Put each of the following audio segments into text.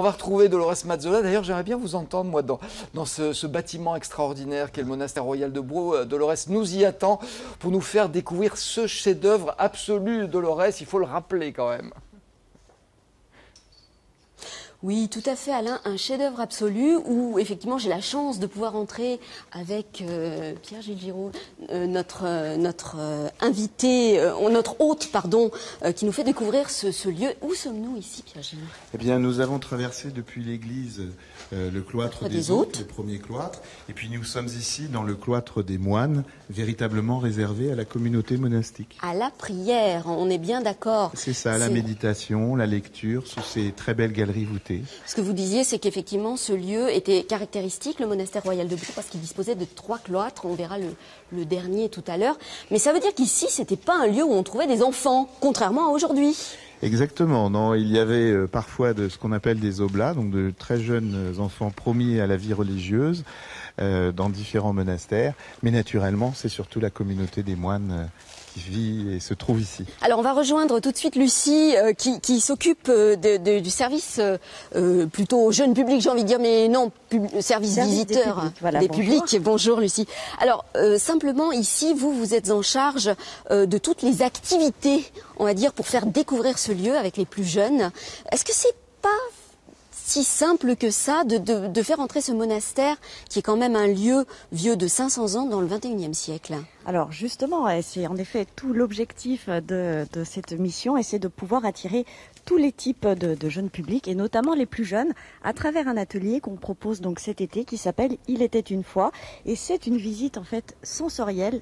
va retrouver Dolores Mazzola. D'ailleurs, j'aimerais bien vous entendre, moi, dans ce bâtiment extraordinaire qu'est le monastère royal de Brou. Dolores nous y attend pour nous faire découvrir ce chef-d'œuvre absolu de Dolores. Il faut le rappeler quand même. Oui, tout à fait, Alain, un chef-d'œuvre absolu où effectivement j'ai la chance de pouvoir entrer avec Pierre-Gilles Giraud, notre invité, notre hôte, pardon, qui nous fait découvrir ce lieu. Où sommes-nous ici, Pierre-Gilles? Eh bien, nous avons traversé depuis l'église le cloître des Hôtes, le premier cloître, et puis nous sommes ici dans le cloître des moines, véritablement réservé à la communauté monastique. À la prière, on est bien d'accord. C'est ça, la méditation, la lecture, sous ces très belles galeries voûtées. Ce que vous disiez, c'est qu'effectivement, ce lieu était caractéristique, le monastère royal de Brou, parce qu'il disposait de 3 cloîtres. On verra le dernier tout à l'heure. Mais ça veut dire qu'ici, c'était pas un lieu où on trouvait des enfants, contrairement à aujourd'hui. Exactement. Non, il y avait parfois de ce qu'on appelle des oblats, donc de très jeunes enfants promis à la vie religieuse dans différents monastères. Mais naturellement, c'est surtout la communauté des moines qui vit et se trouve ici. Alors on va rejoindre tout de suite Lucie qui s'occupe du service plutôt jeune public, j'ai envie de dire, mais non, service visiteur des publics, voilà, des bonjour. publics. Bonjour Lucie. Alors simplement ici, vous êtes en charge de toutes les activités, on va dire, pour faire découvrir ce lieu avec les plus jeunes. Est-ce que c'est pas si simple que ça de faire entrer ce monastère qui est quand même un lieu vieux de 500 ans dans le 21e siècle? Alors justement, c'est en effet tout l'objectif de cette mission, et c'est de pouvoir attirer tous les types de jeunes publics, et notamment les plus jeunes, à travers un atelier qu'on propose donc cet été qui s'appelle Il était une fois, et c'est une visite en fait sensorielle,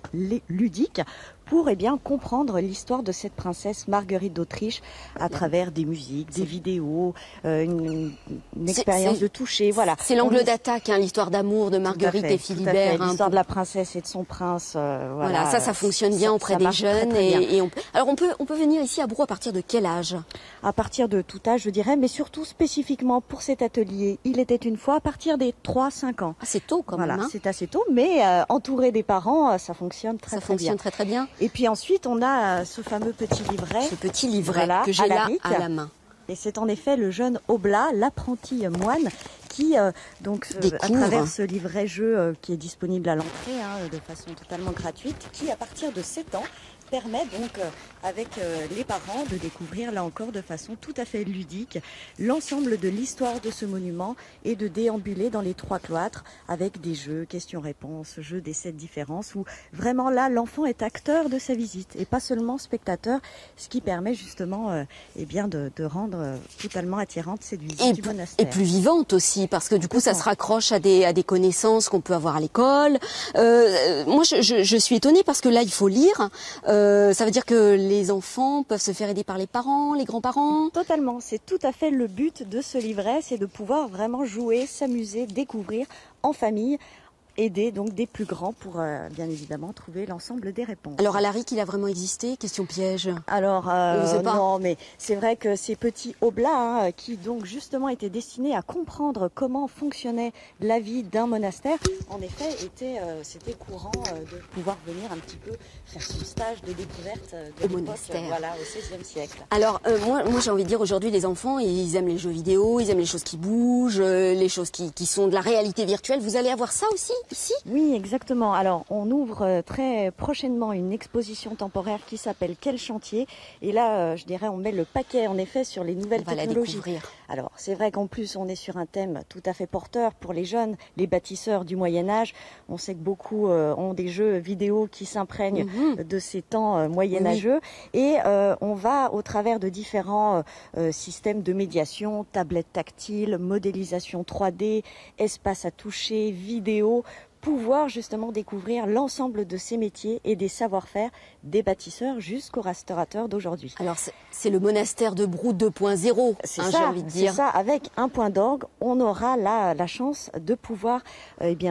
ludique, pour comprendre l'histoire de cette princesse Marguerite d'Autriche à travers des musiques, des vidéos, une expérience de toucher. Voilà. C'est l'angle d'attaque, l'histoire d'amour de Marguerite et Philibert. L'histoire de la princesse et de son prince. Voilà, ça fonctionne bien auprès des jeunes. Alors on peut venir ici à Brou à partir de quel âge? À partir de tout âge, je dirais, mais surtout spécifiquement pour cet atelier, Il était une fois, à partir des 3-5 ans. Ah, c'est tôt quand même. Voilà, c'est assez tôt, mais entouré des parents, ça fonctionne très bien. Ça fonctionne très bien. Et puis ensuite, on a ce fameux petit livret. Ce petit livret que j'ai là à la main. Et c'est en effet le jeune Oblat, l'apprenti moine, qui à travers ce livret-jeu qui est disponible à l'entrée de façon totalement gratuite, qui à partir de 7 ans permet donc avec les parents de découvrir là encore de façon tout à fait ludique l'ensemble de l'histoire de ce monument et de déambuler dans les 3 cloîtres avec des jeux, questions-réponses, jeux des 7 différences, où vraiment là l'enfant est acteur de sa visite et pas seulement spectateur, ce qui permet justement de rendre totalement attirante cette visite du monastère. Et plus vivante aussi, parce que du coup ça se raccroche à des connaissances qu'on peut avoir à l'école. Moi je suis étonnée parce que là il faut lire. Ça veut dire que les enfants peuvent se faire aider par les parents, les grands-parents? Totalement, c'est tout à fait le but de ce livret, c'est de pouvoir vraiment jouer, s'amuser, découvrir en famille, aider donc des plus grands pour bien évidemment trouver l'ensemble des réponses. Alors Alaric, il a vraiment existé? Question piège. Alors non, mais c'est vrai que ces petits oblats qui donc justement étaient destinés à comprendre comment fonctionnait la vie d'un monastère, en effet c'était courant de pouvoir venir un petit peu faire son stage de découverte au monastère. Voilà, au XVIe siècle. Alors moi j'ai envie de dire, aujourd'hui les enfants ils aiment les jeux vidéo, ils aiment les choses qui bougent, les choses qui sont de la réalité virtuelle. Vous allez avoir ça aussi ici? Oui, exactement. Alors, on ouvre très prochainement une exposition temporaire qui s'appelle Quel chantier? Et là, je dirais, on met le paquet en effet sur les nouvelles technologies. Alors, c'est vrai qu'en plus, on est sur un thème tout à fait porteur pour les jeunes, les bâtisseurs du Moyen-Âge. On sait que beaucoup ont des jeux vidéo qui s'imprègnent de ces temps moyenâgeux. Et on va, au travers de différents systèmes de médiation, tablettes tactiles, modélisation 3D, espace à toucher, vidéo, pouvoir justement découvrir l'ensemble de ces métiers et des savoir-faire des bâtisseurs jusqu'aux restaurateurs d'aujourd'hui. Alors c'est le monastère de Brou 2.0, j'ai envie de dire. C'est ça, avec un point d'orgue, on aura la chance de pouvoir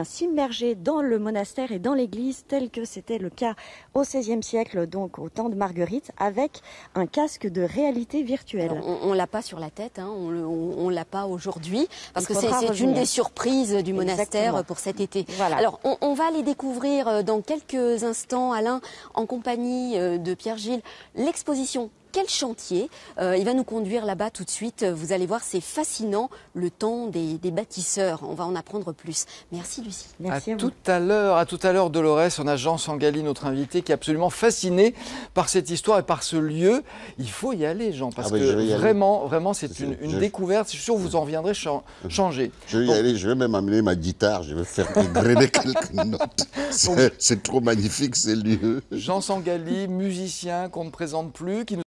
s'immerger dans le monastère et dans l'église tel que c'était le cas au XVIe siècle, donc au temps de Marguerite, avec un casque de réalité virtuelle. Alors, on l'a pas sur la tête, on l'a pas aujourd'hui, parce que c'est une des surprises du monastère pour cet été. Voilà. Alors on va aller découvrir dans quelques instants, Alain, en compagnie de Pierre-Gilles, l'exposition quel chantier. Il va nous conduire là-bas tout de suite. Vous allez voir, c'est fascinant, le temps des bâtisseurs. On va en apprendre plus. Merci Lucie. Merci à tout à l'heure, Dolores. On a Jean Sangali, notre invité, qui est absolument fasciné par cette histoire et par ce lieu. Il faut y aller, Jean, parce que vraiment, c'est une découverte. Je suis sûr que vous en reviendrez changer. Je vais y aller, je vais même amener ma guitare, je vais faire égrener quelques notes. C'est trop magnifique, ces lieux. Jean Sangali, musicien qu'on ne présente plus, qui nous